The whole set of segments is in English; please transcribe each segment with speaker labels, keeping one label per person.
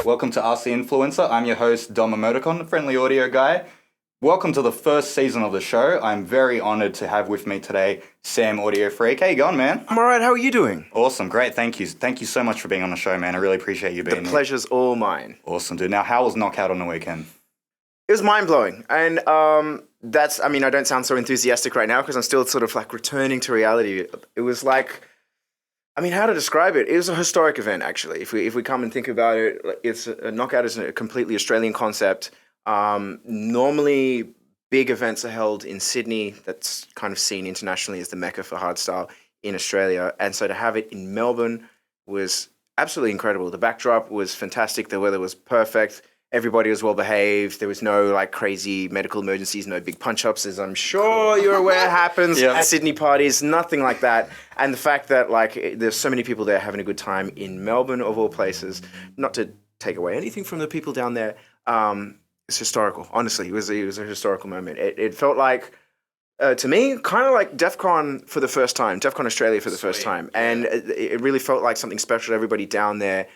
Speaker 1: Welcome to Ask the Influencer. I'm your host, Dom Emoticon, the friendly audio guy. Welcome to the first season of the show. I'm very honoured to have with me today Sam Audio-freq. How you going, man?
Speaker 2: I'm all right. How are you doing?
Speaker 1: Awesome. Great. Thank you. Thank you so much for being on the show, man. I really appreciate you being here.
Speaker 2: The pleasure's all mine.
Speaker 1: Awesome, dude. Now, how was Knockout on the weekend?
Speaker 2: It was mind-blowing. And I don't sound so enthusiastic right now because I'm still sort of like returning to reality. It was like, how to describe it? It was a historic event, actually. If we come and think about it, Knockout is a completely Australian concept. Normally, big events are held in Sydney. That's kind of seen internationally as the mecca for hardstyle in Australia. And so to have it in Melbourne was absolutely incredible. The backdrop was fantastic. The weather was perfect. Everybody was well behaved. There was no like crazy medical emergencies, no big punch-ups, as I'm sure you're aware happens at Sydney parties, nothing like that. And the fact that there's so many people there having a good time in Melbourne, of all places, not to take away anything from the people down there, it's historical. Honestly, it was a historical moment. It felt like, to me, kind of like DEF CON for the first time, DEF CON Australia for the first time. And it really felt like something special to everybody down there,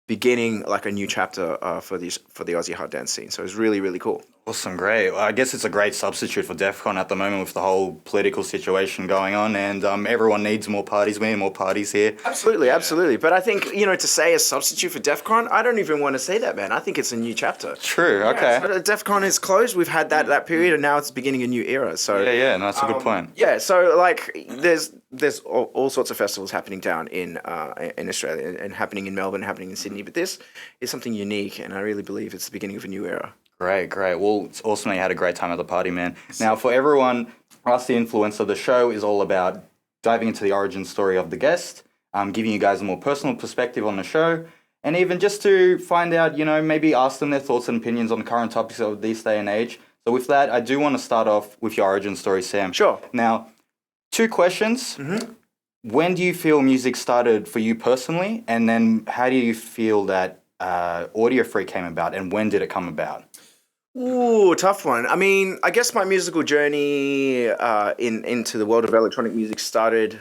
Speaker 2: beginning like a new chapter for the Aussie hard dance scene. So it was really, really cool.
Speaker 1: Awesome, great. Well, I guess it's a great substitute for DEF CON at the moment with the whole political situation going on, and everyone needs more parties. We need more parties here.
Speaker 2: Absolutely. But I think, to say a substitute for DEF CON, I don't even want to say that, man. I think it's a new chapter.
Speaker 1: True, okay.
Speaker 2: So DEF CON is closed. We've had that period, and now it's beginning a new era. So
Speaker 1: no, that's a good point.
Speaker 2: Yeah, so there's all sorts of festivals happening down in Australia and happening in Melbourne, happening in Sydney. But this is something unique, and I really believe it's the beginning of a new era.
Speaker 1: Great. Well, it's awesome that you had a great time at the party, man. Now, for everyone, Ask the Influencer, the show is all about diving into the origin story of the guest, giving you guys a more personal perspective on the show, and even just to find out, maybe ask them their thoughts and opinions on the current topics of this day and age. So with that, I do want to start off with your origin story, Sam.
Speaker 2: Sure.
Speaker 1: Now, 2 questions. Mm-hmm. When do you feel music started for you personally? And then how do you feel that Audio-freq came about, and when did it come about?
Speaker 2: Ooh, tough one. I guess my musical journey into the world of electronic music started a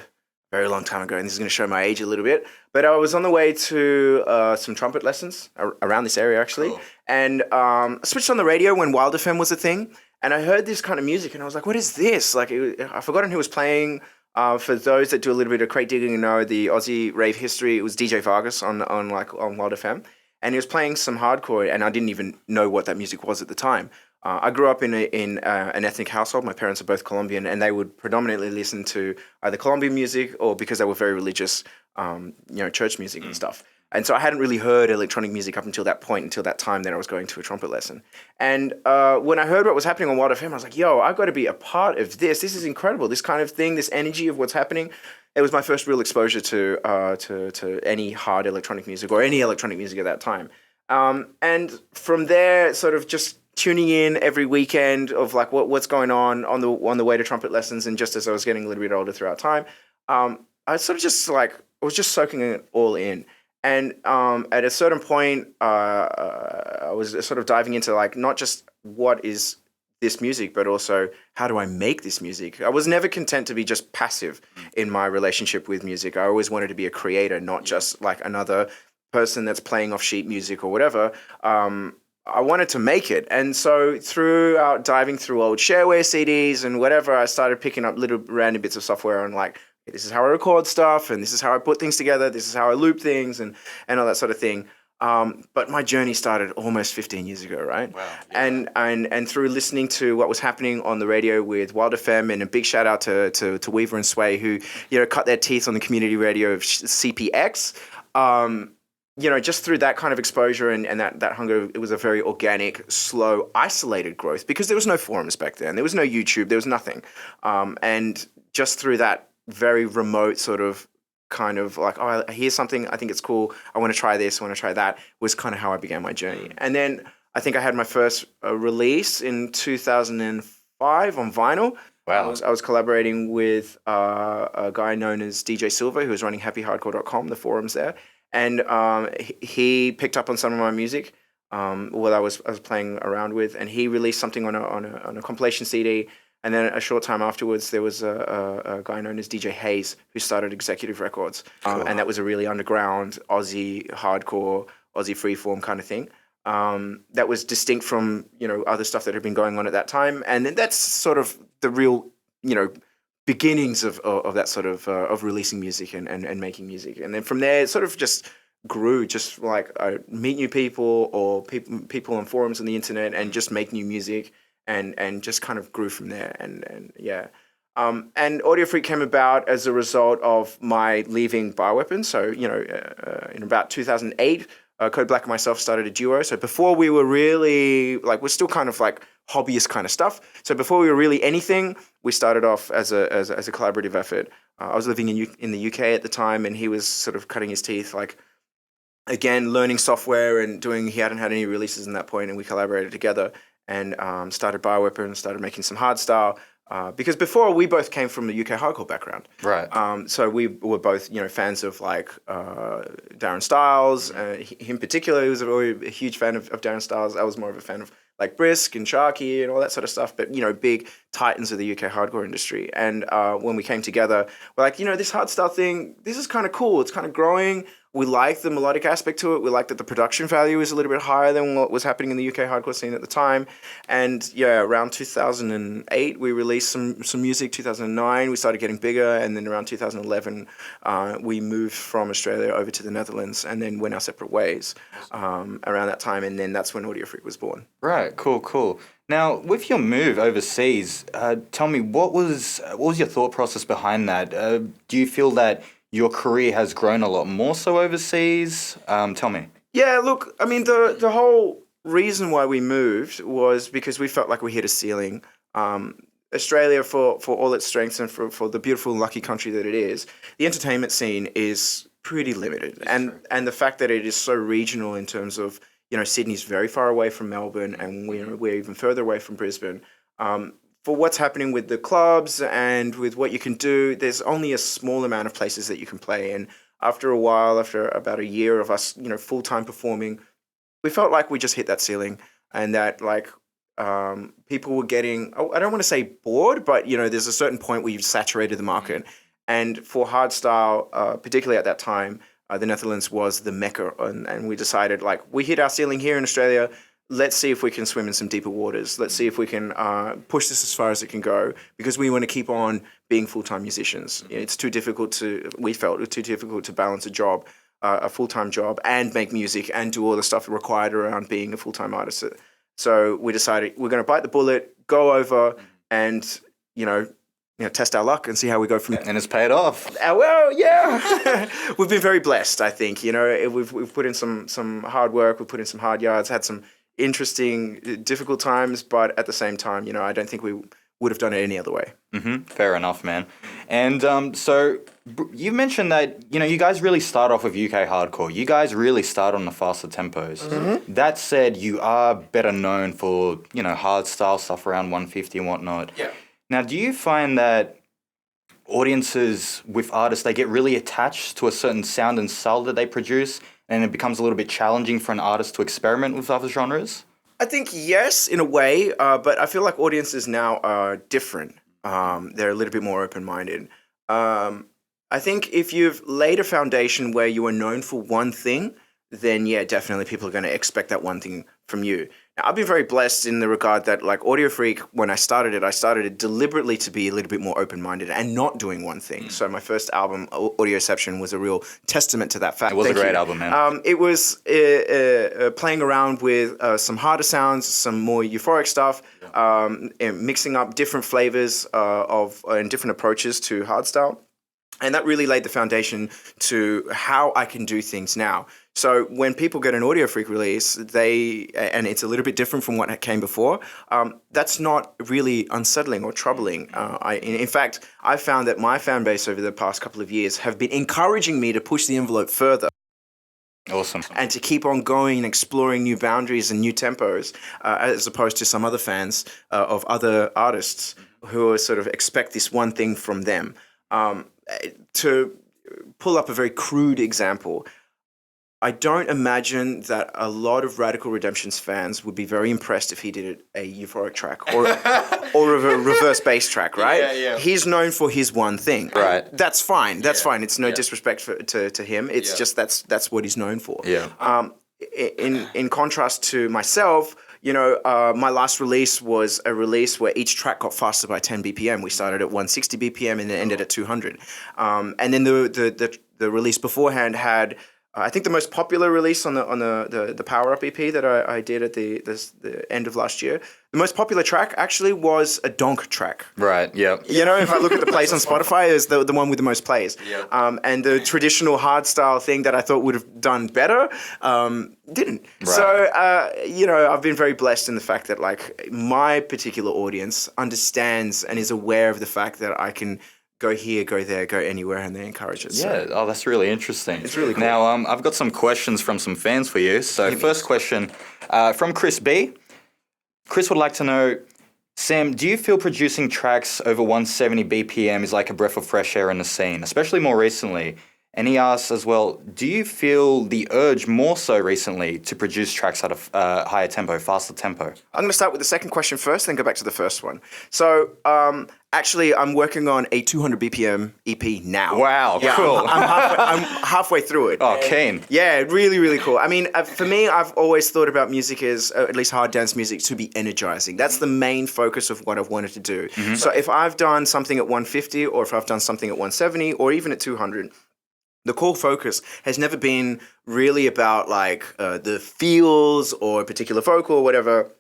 Speaker 2: very long time ago, and this is going to show my age a little bit. But I was on the way to some trumpet lessons around this area, actually, and I switched on the radio when Wild FM was a thing, and I heard this kind of music, and I was like, "What is this?" I've forgotten who was playing. For those that do a little bit of crate digging and know the Aussie rave history, it was DJ Vargas on Wild FM. And he was playing some hardcore, and I didn't even know what that music was at the time. I grew up in an ethnic household. My parents are both Colombian, and they would predominantly listen to either Colombian music or, because they were very religious, church music and stuff. And so I hadn't really heard electronic music up until that point, until that time that I was going to a trumpet lesson. And when I heard what was happening on Wild FM, I was like, yo, I've got to be a part of this. This is incredible. This kind of thing, this energy of what's happening. It was my first real exposure to any hard electronic music or any electronic music at that time. And from there, sort of just tuning in every weekend of like what's going on the way to trumpet lessons. And just as I was getting a little bit older throughout time, I sort of just I was just soaking it all in. And at a certain point, I was sort of diving into not just what is this music, but also how do I make this music? I was never content to be just passive in my relationship with music. I always wanted to be a creator, not just like another person that's playing off sheet music or whatever. I wanted to make it. And so throughout diving through old shareware CDs and whatever, I started picking up little random bits of software and this is how I record stuff, and this is how I put things together, this is how I loop things and all that sort of thing. But my journey started almost 15 years ago, right? Wow. Yeah. And through listening to what was happening on the radio with Wild FM, and a big shout out to Weaver and Sway, who cut their teeth on the community radio of CPX. Just through that kind of exposure and that hunger, it was a very organic, slow, isolated growth because there was no forums back then. There was no YouTube. There was nothing. And just through that very remote sort of kind of I hear something, I think it's cool, I want to try this, I want to try that, was kind of how I began my journey. And then I think I had my first release in 2005 on vinyl. Wow. I was collaborating with a guy known as DJ Silver, who was running happyhardcore.com, the forums there. And he picked up on some of my music, what I was playing around with, and he released something on a compilation CD. And then a short time afterwards, there was a guy known as DJ Hayes who started Executive Records. Cool. And that was a really underground Aussie hardcore Aussie freeform kind of thing. That was distinct from, other stuff that had been going on at that time. And that's sort of the real, beginnings of that sort of releasing music and making music. And then from there, it sort of just grew, just like meet new people or people on forums on the internet and just make new music and just kind of grew from there. And yeah. And Audio-freq came about as a result of my leaving Bioweapon. So, in about 2008, Code Black and myself started a duo. So before we were really, we're still kind of like hobbyist kind of stuff. So before we were really anything, we started off as a collaborative effort. I was living in the UK at the time, and he was sort of cutting his teeth, again, learning software and he hadn't had any releases in that point, and we collaborated together and started Bioweapon, started making some hardstyle. Because before we both came from the UK hardcore background,
Speaker 1: right?
Speaker 2: So we were both, fans of Darren Styles. He in particular, he was a huge fan of Darren Styles. I was more of a fan of Brisk and Sharky and all that sort of stuff. But big titans of the UK hardcore industry. And when we came together, we're this hardstyle thing, this is kind of cool. It's kind of growing. We like the melodic aspect to it. We like that the production value is a little bit higher than what was happening in the UK hardcore scene at the time. And yeah, around 2008, we released some music. 2009, we started getting bigger. And then around 2011, we moved from Australia over to the Netherlands and then went our separate ways around that time. And then that's when Audio-freq was born.
Speaker 1: Right, cool. Now, with your move overseas, tell me, what was your thought process behind that? Do you feel that your career has grown a lot more so overseas? Tell me.
Speaker 2: Yeah, look, I mean, the whole reason why we moved was because we felt like we hit a ceiling. Australia, for all its strengths and for the beautiful and lucky country that it is, the entertainment scene is pretty limited. And the fact that it is so regional in terms of, Sydney's very far away from Melbourne and we're even further away from Brisbane. For what's happening with the clubs and with what you can do, there's only a small amount of places that you can play. And after a while, after about a year of us, full-time performing, we felt like we just hit that ceiling and that people were getting, I don't want to say bored, but, there's a certain point where you've saturated the market. And for hardstyle, particularly at that time, the Netherlands was the mecca. And we decided, we hit our ceiling here in Australia. Let's see if we can swim in some deeper waters. Let's see if we can push this as far as it can go because we want to keep on being full-time musicians. It's too difficult we felt it was too difficult to balance a job, a full-time job, and make music and do all the stuff required around being a full-time artist. So we decided we're going to bite the bullet, go over and, test our luck and see how we go from there.
Speaker 1: And it's paid off.
Speaker 2: Well, yeah. We've been very blessed, I think. We've put in some hard work. We've put in some hard yards, had some interesting, difficult times, but at the same time, I don't think we would have done it any other way.
Speaker 1: Mm-hmm. Fair enough, man. And so you mentioned that, you guys really start off with UK hardcore. You guys really start on the faster tempos. Mm-hmm. That said, you are better known for, hardstyle stuff around 150 and whatnot.
Speaker 2: Yeah.
Speaker 1: Now, do you find that audiences with artists, they get really attached to a certain sound and style that they produce, and it becomes a little bit challenging for an artist to experiment with other genres?
Speaker 2: I think yes, in a way, but I feel like audiences now are different. They're a little bit more open-minded. I think if you've laid a foundation where you are known for one thing, then yeah, definitely people are going to expect that one thing from you. Now, I've been very blessed in the regard that Audio-freq, when I started it deliberately to be a little bit more open-minded and not doing one thing. So my first album, Audioception, was a real testament to that fact.
Speaker 1: It was a great album, man.
Speaker 2: It was playing around with some harder sounds, some more euphoric stuff, and mixing up different flavors and different approaches to hardstyle. And that really laid the foundation to how I can do things now. So when people get an Audio-freq release, and it's a little bit different from what came before, that's not really unsettling or troubling. In fact, I've found that my fan base over the past couple of years have been encouraging me to push the envelope further.
Speaker 1: Awesome.
Speaker 2: And to keep on going and exploring new boundaries and new tempos, as opposed to some other fans of other artists who sort of expect this one thing from them. To pull up a very crude example, I don't imagine that a lot of Radical Redemption's fans would be very impressed if he did a euphoric track or a reverse bass track, right?
Speaker 1: Yeah.
Speaker 2: He's known for his one thing.
Speaker 1: Right.
Speaker 2: That's fine. That's fine. It's no disrespect to him. It's just that's what he's known for.
Speaker 1: Yeah.
Speaker 2: in contrast to myself, my last release was a release where each track got faster by 10 BPM. We started at 160 BPM and then ended at 200. And then the release beforehand had, I think the most popular release on the Power Up EP that I did at the end of last year. The most popular track actually was a donk track.
Speaker 1: Right. Yeah.
Speaker 2: If I look at the plays on Spotify, it's the one with the most plays.
Speaker 1: Yeah.
Speaker 2: And the traditional hardstyle thing that I thought would have done better didn't.
Speaker 1: Right.
Speaker 2: So I've been very blessed in the fact that like my particular audience understands and is aware of the fact that I can go here, go there, go anywhere, and they encourage it.
Speaker 1: Yeah, oh, that's really interesting.
Speaker 2: It's really cool.
Speaker 1: Now, I've got some questions from some fans for you. So, first question from Chris B. Chris would like to know, Sam, do you feel producing tracks over 170 BPM is like a breath of fresh air in the scene, especially more recently? And he asks as well, do you feel the urge more so recently to produce tracks at a higher tempo, faster tempo?
Speaker 2: I'm going to start with the second question first, then go back to the first one. So, actually, I'm working on a 200 BPM EP now.
Speaker 1: Wow, cool.
Speaker 2: I'm halfway through it.
Speaker 1: Oh, keen.
Speaker 2: Yeah, really, really cool. I mean, for me, I've always thought about music as, at least hard dance music, to be energizing. That's the main focus of what I've wanted to do. Mm-hmm. So if I've done something at 150 or if I've done something at 170 or even at 200, the core focus has never been really about like the feels or a particular vocal or whatever.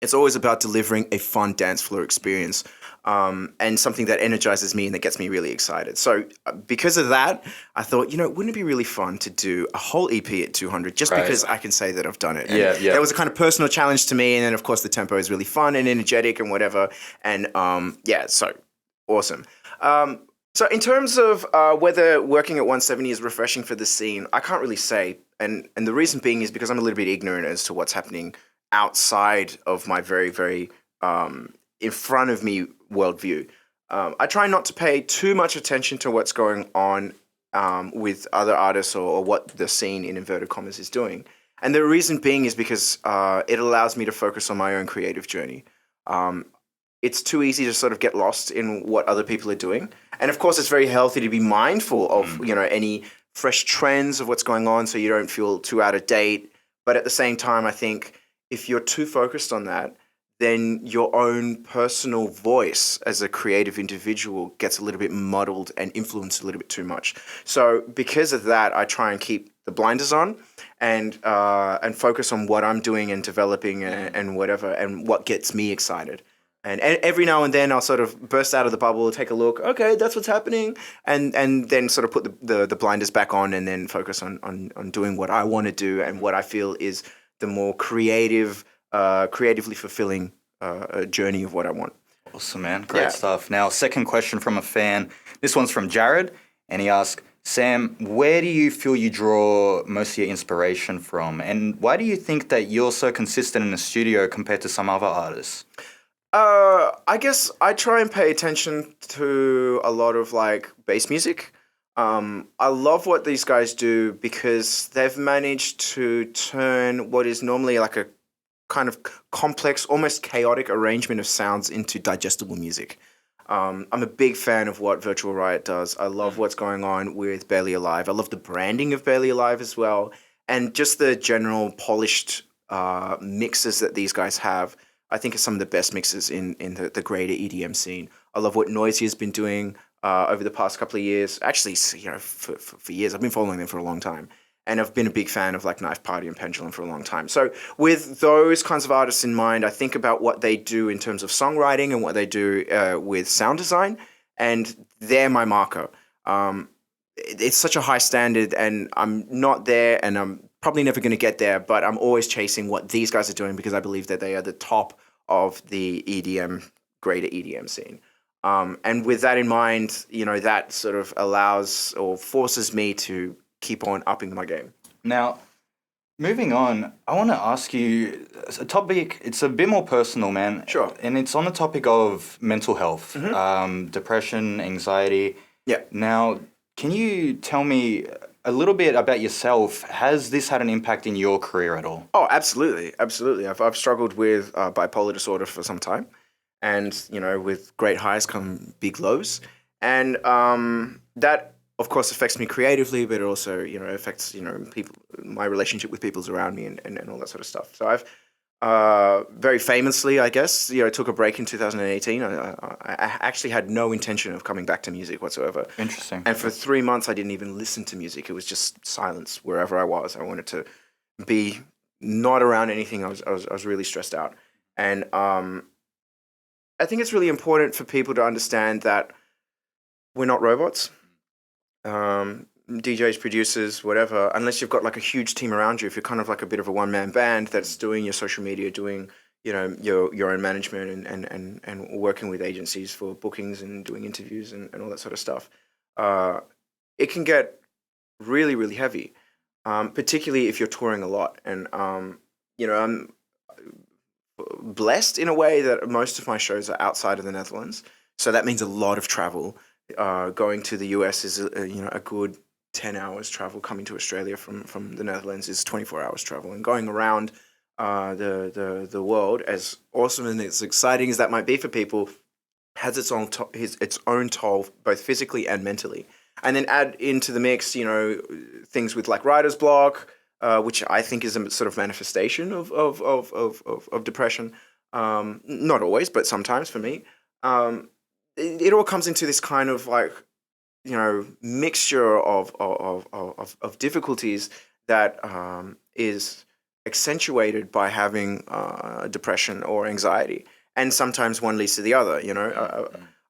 Speaker 2: It's always about delivering a fun dance floor experience and something that energizes me and that gets me really excited. So because of that, I thought, wouldn't it be really fun to do a whole EP at 200 just because I can say that I've done it? And
Speaker 1: yeah.
Speaker 2: That was a kind of personal challenge to me. And then, of course, the tempo is really fun and energetic and whatever. And so awesome. So in terms of whether working at 170 is refreshing for the scene, I can't really say. And the reason being is because I'm a little bit ignorant as to what's happening outside of my very, very in front of me worldview. I try not to pay too much attention to what's going on with other artists or what the scene in inverted commas is doing. And the reason being is because it allows me to focus on my own creative journey. It's too easy to sort of get lost in what other people are doing. And of course, it's very healthy to be mindful of, any fresh trends of what's going on so you don't feel too out of date. But at the same time, I think if you're too focused on that, then your own personal voice as a creative individual gets a little bit muddled and influenced a little bit too much. So because of that, I try and keep the blinders on and focus on what I'm doing and developing and whatever, and what gets me excited. And every now and then I'll sort of burst out of the bubble, take a look, okay, that's what's happening, and then sort of put the blinders back on and then focus on doing what I want to do and what I feel is the more creatively fulfilling journey of what I want.
Speaker 1: Awesome, man. Great stuff. Now, second question from a fan. This one's from Jared, and he asks, Sam, where do you feel you draw most of your inspiration from? And why do you think that you're so consistent in the studio compared to some other artists?
Speaker 2: I guess I try and pay attention to a lot of like bass music. I love what these guys do because they've managed to turn what is normally like a kind of complex, almost chaotic arrangement of sounds into digestible music. I'm a big fan of what Virtual Riot does. I love what's going on with Barely Alive. I love the branding of Barely Alive as well. And just the general polished mixes that these guys have. I think it's some of the best mixes in the greater EDM scene. I love what Noisy has been doing over the past couple of years. Actually, for years. I've been following them for a long time. And I've been a big fan of like Knife Party and Pendulum for a long time. So with those kinds of artists in mind, I think about what they do in terms of songwriting and what they do with sound design. And they're my marker. It's such a high standard and I'm not there and I'm probably never going to get there, but I'm always chasing what these guys are doing because I believe that they are the top of the greater EDM scene. And with that in mind, that sort of allows or forces me to keep on upping my game.
Speaker 1: Now, moving on, I want to ask you a topic, it's a bit more personal, man.
Speaker 2: Sure.
Speaker 1: And it's on the topic of mental health, depression, anxiety.
Speaker 2: Yeah.
Speaker 1: Now, can you tell me a little bit about yourself? Has this had an impact in your career at all?
Speaker 2: Oh, absolutely. Absolutely. I've struggled with bipolar disorder for some time. And, with great highs come big lows. And that of course, affects me creatively, but it also, affects, people, my relationship with people around me and all that sort of stuff. So I've very famously, I guess, took a break in 2018. I actually had no intention of coming back to music whatsoever.
Speaker 1: Interesting.
Speaker 2: And for 3 months, I didn't even listen to music. It was just silence wherever I was. I wanted to be not around anything. I was really stressed out. And I think it's really important for people to understand that we're not robots. DJs, producers, whatever, unless you've got like a huge team around you, if you're kind of like a bit of a one-man band that's doing your social media, doing, your own management and working with agencies for bookings and doing interviews and all that sort of stuff, it can get really, really heavy, particularly if you're touring a lot. And, I'm blessed in a way that most of my shows are outside of the Netherlands. So that means a lot of travel. Going to the US is, a good 10 hours travel. Coming to Australia from the Netherlands is 24 hours travel. And going around the world, as awesome and as exciting as that might be for people, has its own toll, both physically and mentally. And then add into the mix, things with like writer's block, which I think is a sort of manifestation of depression. Not always, but sometimes for me. It all comes into this kind of like, mixture of difficulties that is accentuated by having depression or anxiety. And sometimes one leads to the other,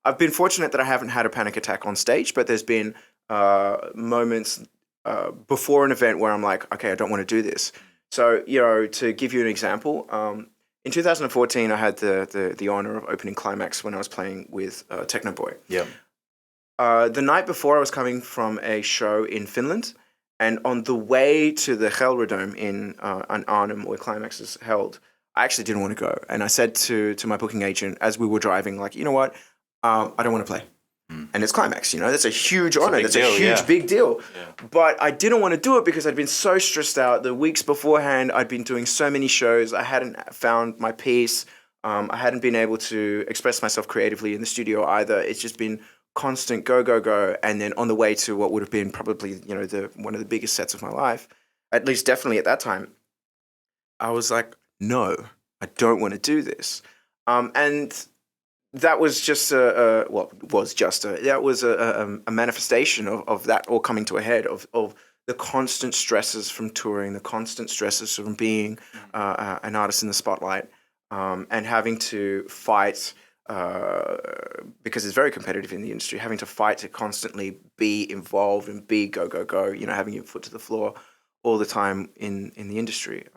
Speaker 2: I've been fortunate that I haven't had a panic attack on stage, but there's been moments before an event where I'm like, okay, I don't want to do this. So, to give you an example, in 2014, I had the honor of opening Climax when I was playing with Techno Boy.
Speaker 1: Yeah.
Speaker 2: The night before, I was coming from a show in Finland, and on the way to the Gelredome in Arnhem, where Climax is held, I actually didn't want to go. And I said to my booking agent as we were driving, like, you know what, I don't want to play. And it's Climax, that's a huge honor. That's a huge, big deal. Yeah. But I didn't want to do it because I'd been so stressed out. The weeks beforehand, I'd been doing so many shows. I hadn't found my peace. I hadn't been able to express myself creatively in the studio either. It's just been constant go, go, go. And then on the way to what would have been probably, one of the biggest sets of my life, at least definitely at that time, I was like, no, I don't want to do this. And that was just that was a manifestation of that all coming to a head, of the constant stresses from touring, the constant stresses from being an artist in the spotlight, and having to fight, because it's very competitive in the industry, having to fight to constantly be involved and be go, go, go, having your foot to the floor all the time in the industry.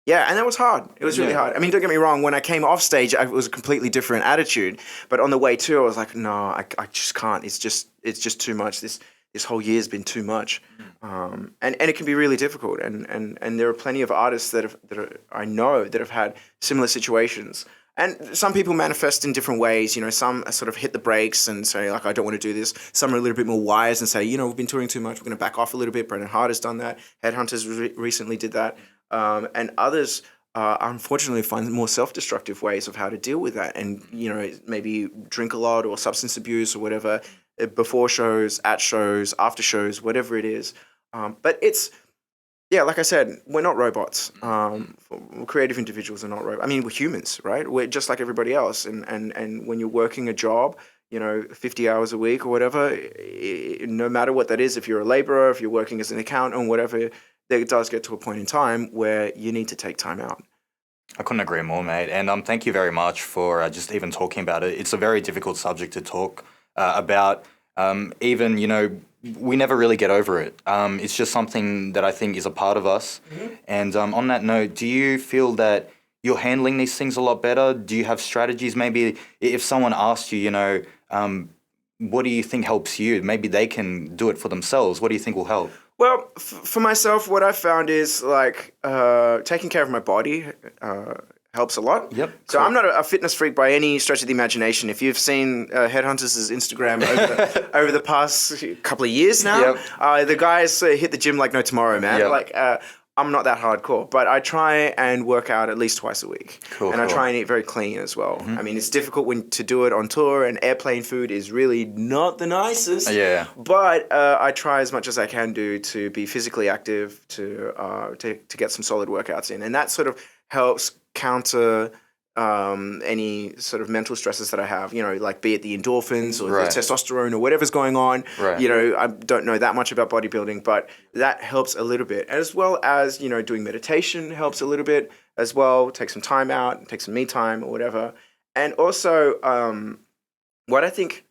Speaker 2: Yeah, and that was hard. It was really hard. I mean, don't get me wrong. When I came off stage, it was a completely different attitude. But on the way to, I was like, no, I just can't. It's just too much. This whole year's been too much, and it can be really difficult. And there are plenty of artists I know that have had similar situations. And some people manifest in different ways. Some sort of hit the brakes and say, like, I don't want to do this. Some are a little bit more wise and say, we've been touring too much. We're going to back off a little bit. Brendan Hart has done that. Headhunters recently did that. And others, unfortunately, find more self-destructive ways of how to deal with that. And, maybe drink a lot or substance abuse or whatever, before shows, at shows, after shows, whatever it is. But it's, like I said, we're not robots. Creative individuals are not robots. I mean, we're humans, right? We're just like everybody else. And when you're working a job, 50 hours a week or whatever, no matter what that is, if you're a laborer, if you're working as an accountant or whatever, there does get to a point in time where you need to take time out.
Speaker 1: I couldn't agree more, mate. And thank you very much for just even talking about it. It's a very difficult subject to talk about. Even, we never really get over it. It's just something that I think is a part of us. Mm-hmm. And on that note, do you feel that you're handling these things a lot better? Do you have strategies? Maybe if someone asked you, what do you think helps you? Maybe they can do it for themselves. What do you think will help?
Speaker 2: Well, for myself, what I've found is taking care of my body helps a lot.
Speaker 1: Yep.
Speaker 2: So I'm not a fitness freak by any stretch of the imagination. If you've seen Headhunters' Instagram over the past couple of years now, the guys hit the gym like no tomorrow, man.
Speaker 1: Yep.
Speaker 2: I'm not that hardcore, but I try and work out at least twice a week.
Speaker 1: Cool,
Speaker 2: and I
Speaker 1: cool.
Speaker 2: try and eat very clean as well. I mean, it's difficult to do it on tour, and airplane food is really not the nicest.
Speaker 1: Yeah.
Speaker 2: But I try as much as I can do to be physically active, to get some solid workouts in, and that sort of helps counter any sort of mental stresses that I have, like be it the endorphins or
Speaker 1: Right.
Speaker 2: the testosterone or whatever's going on.
Speaker 1: Right.
Speaker 2: I don't know that much about bodybuilding, but that helps a little bit, as well as, doing meditation helps a little bit as well. Take some time out, take some me time or whatever. And also, what I think,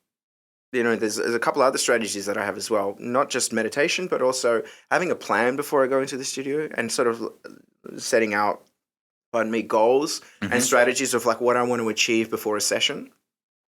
Speaker 2: there's a couple other strategies that I have as well, not just meditation, but also having a plan before I go into the studio and sort of setting out goals and strategies of like what I want to achieve before a session.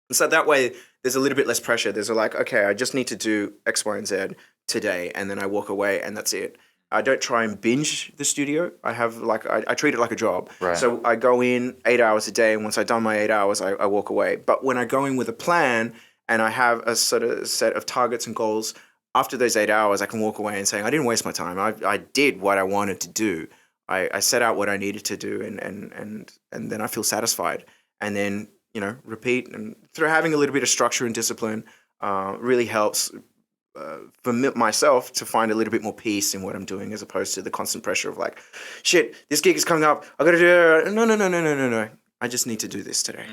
Speaker 2: And so that way there's a little bit less pressure. There's like, okay, I just need to do X, Y, and Z today. And then I walk away and that's it. I don't try and binge the studio. I have I treat it like a job.
Speaker 1: Right.
Speaker 2: So I go in 8 hours a day, and once I've done my 8 hours, I walk away. But when I go in with a plan and I have a sort of set of targets and goals, after those 8 hours, I can walk away and say, I didn't waste my time. I did what I wanted to do. I set out what I needed to do, and then I feel satisfied. And then, repeat. And through having a little bit of structure and discipline really helps for myself to find a little bit more peace in what I'm doing, as opposed to the constant pressure of like, shit, this gig is coming up. I got to do it. No. I just need to do this today.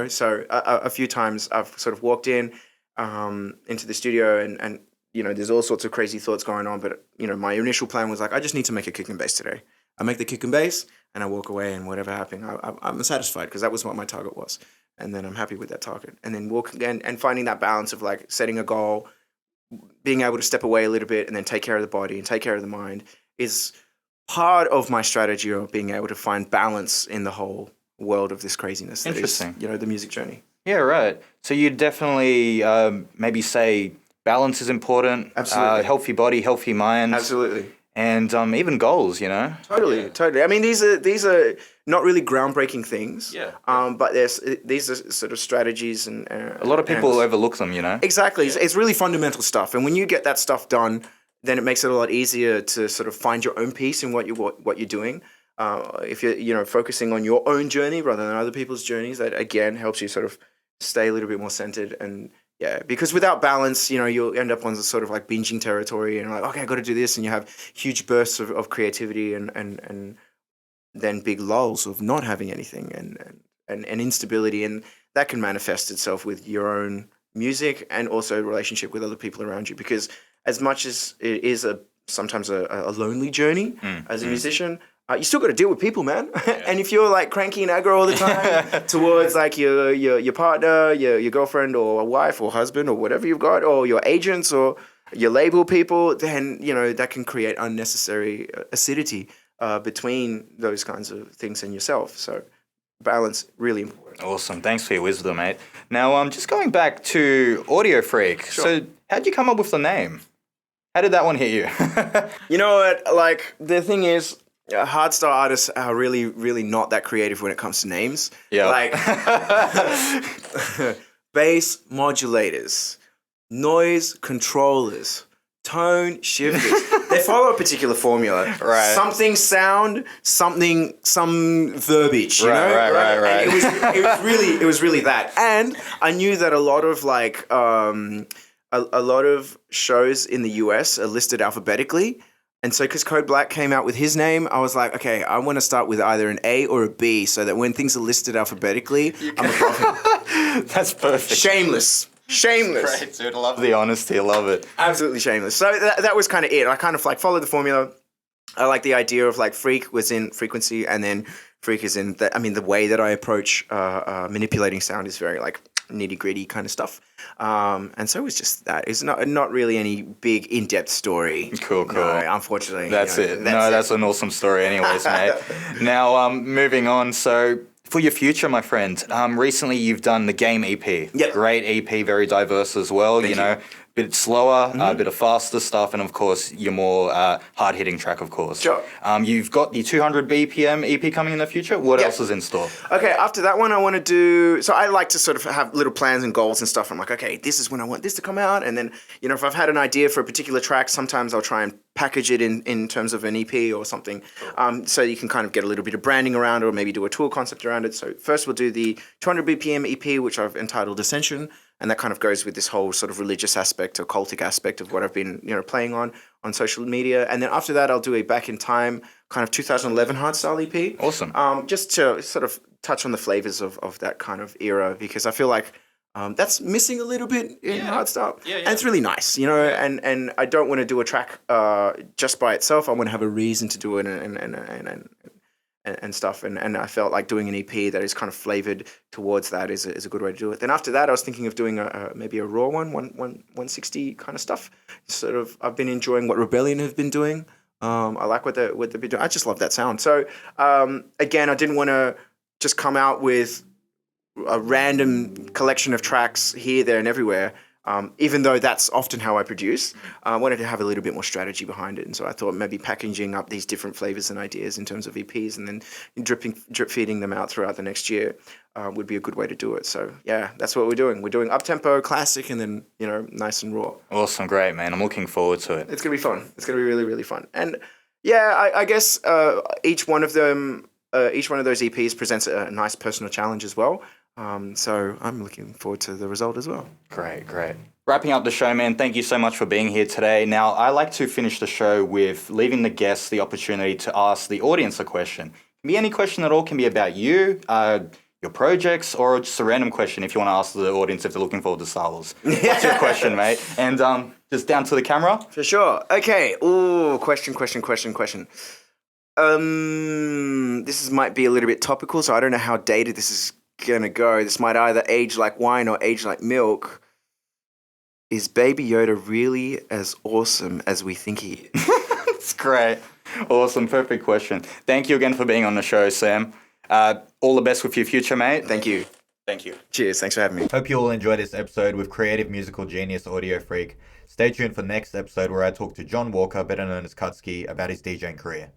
Speaker 2: So a few times I've sort of walked in into the studio and there's all sorts of crazy thoughts going on. But, my initial plan was like, I just need to make a kick and bass today. I make the kick and bass and I walk away, and whatever happened, I'm satisfied because that was what my target was. And then I'm happy with that target. And then walking and finding that balance of like setting a goal, being able to step away a little bit and then take care of the body and take care of the mind is part of my strategy of being able to find balance in the whole world of this craziness.
Speaker 1: Interesting.
Speaker 2: That is, the music journey.
Speaker 1: Yeah, right. So you definitely maybe say balance is important.
Speaker 2: Absolutely.
Speaker 1: Healthy body, healthy mind.
Speaker 2: Absolutely.
Speaker 1: And even goals,
Speaker 2: Totally. I mean, these are not really groundbreaking things.
Speaker 1: Yeah.
Speaker 2: But these are sort of strategies and
Speaker 1: A lot of people overlook them,
Speaker 2: Exactly. It's really fundamental stuff. And when you get that stuff done, then it makes it a lot easier to sort of find your own peace in what you're doing. If you're focusing on your own journey rather than other people's journeys, that again helps you sort of stay a little bit more centered. And yeah, because without balance, you'll end up on the sort of like binging territory and like, okay, I got to do this, and you have huge bursts of creativity and then big lulls of not having anything and instability, and that can manifest itself with your own music and also relationship with other people around you. Because as much as it is sometimes a lonely journey as a musician, you still got to deal with people, man. Yeah. And if you're like cranky and aggro all the time towards like your partner, your girlfriend or wife or husband or whatever you've got, or your agents or your label people, then that can create unnecessary acidity between those kinds of things and yourself. So balance, really important.
Speaker 1: Awesome. Thanks for your wisdom, mate. Now, just going back to Audio-freq.
Speaker 2: Sure.
Speaker 1: So how'd you come up with the name? How did that one hit you?
Speaker 2: You know what? Like, the thing is, hardstyle artists are really, really not that creative when it comes to names.
Speaker 1: Yeah.
Speaker 2: Like, bass modulators, noise controllers, tone shifters. They follow a particular formula.
Speaker 1: Right.
Speaker 2: Something sound, some verbiage. You know?
Speaker 1: Right.
Speaker 2: And it was really that. And I knew that a lot of like a lot of shows in the US are listed alphabetically. And so because Code Black came out with his name, I was like, okay, I want to start with either an A or a B so that when things are listed alphabetically, I'm above him.
Speaker 1: That's perfect.
Speaker 2: Shameless.
Speaker 1: Great, dude. I love the honesty. I love it.
Speaker 2: Absolutely shameless. So that was kind of it. I kind of like followed the formula. I like the idea of like freak was in frequency, and then freak is in the way that I approach manipulating sound is very like nitty gritty kind of stuff. And so it was just that. It's not really any big in-depth story.
Speaker 1: Cool.
Speaker 2: No, unfortunately.
Speaker 1: That's it. That's an awesome story anyways, mate. Now, moving on. So for your future, my friend, recently you've done the Game EP.
Speaker 2: Yep.
Speaker 1: Great EP, very diverse as well.
Speaker 2: Thank you.
Speaker 1: bit slower, a bit of faster stuff, and of course your more hard-hitting track, of course.
Speaker 2: Sure.
Speaker 1: You've got the 200 BPM EP coming in the future. What else is in store?
Speaker 2: Okay, after that one, I want to do... So I like to sort of have little plans and goals and stuff. I'm like, okay, this is when I want this to come out. And then, you know, if I've had an idea for a particular track, sometimes I'll try and package it in terms of an EP or something. So you can kind of get a little bit of branding around it or maybe do a tour concept around it. So first we'll do the 200 BPM EP, which I've entitled Ascension. And that kind of goes with this whole sort of religious aspect or cultic aspect of what I've been, you know, playing on social media. And then after that, I'll do a back in time kind of 2011 Hardstyle EP.
Speaker 1: Awesome.
Speaker 2: Just to sort of touch on the flavors of that kind of era, because I feel like that's missing a little bit in Hardstyle. Yeah. And it's really nice, you know, and I don't want to do a track just by itself. I want to have a reason to do it and stuff. And I felt like doing an EP that is kind of flavored towards that is a good way to do it. Then after that, I was thinking of doing maybe a raw 160 kind of stuff. Sort of, I've been enjoying what Rebellion have been doing. I like what they've been doing. I just love that sound. So again, I didn't want to just come out with a random collection of tracks here, there, and everywhere. Even though that's often how I produce, I wanted to have a little bit more strategy behind it. And so I thought maybe packaging up these different flavors and ideas in terms of EPs and then drip feeding them out throughout the next year would be a good way to do it. So yeah, that's what we're doing. We're doing up-tempo, classic, and then, you know, nice and raw.
Speaker 1: Awesome. Great, man. I'm looking forward to it.
Speaker 2: It's going to be fun. It's going to be really, really fun. And yeah, I guess each one of those EPs presents a nice personal challenge as well. So I'm looking forward to the result as well.
Speaker 1: Great. Wrapping up the show, man, thank you so much for being here today. Now, I like to finish the show with leaving the guests the opportunity to ask the audience a question. It can be any question at all, can be about you, your projects, or just a random question if you want to ask the audience if they're looking forward to Star Wars. What's your question, mate? And just down to the camera.
Speaker 2: For sure. Okay. Ooh, question. This might be a little bit topical, so I don't know how dated this is gonna go. This might either age like wine or age like milk. Is Baby Yoda really as awesome as we think he is?
Speaker 1: It's great. Awesome. Perfect question. Thank you again for being on the show, Sam. All the best with your future, mate.
Speaker 2: Thank you. Cheers. Thanks for having me.
Speaker 1: Hope you all enjoyed this episode with creative musical genius Audio-freq. Stay tuned for the next episode where I talk to John Walker, better known as Kutski, about his DJing career.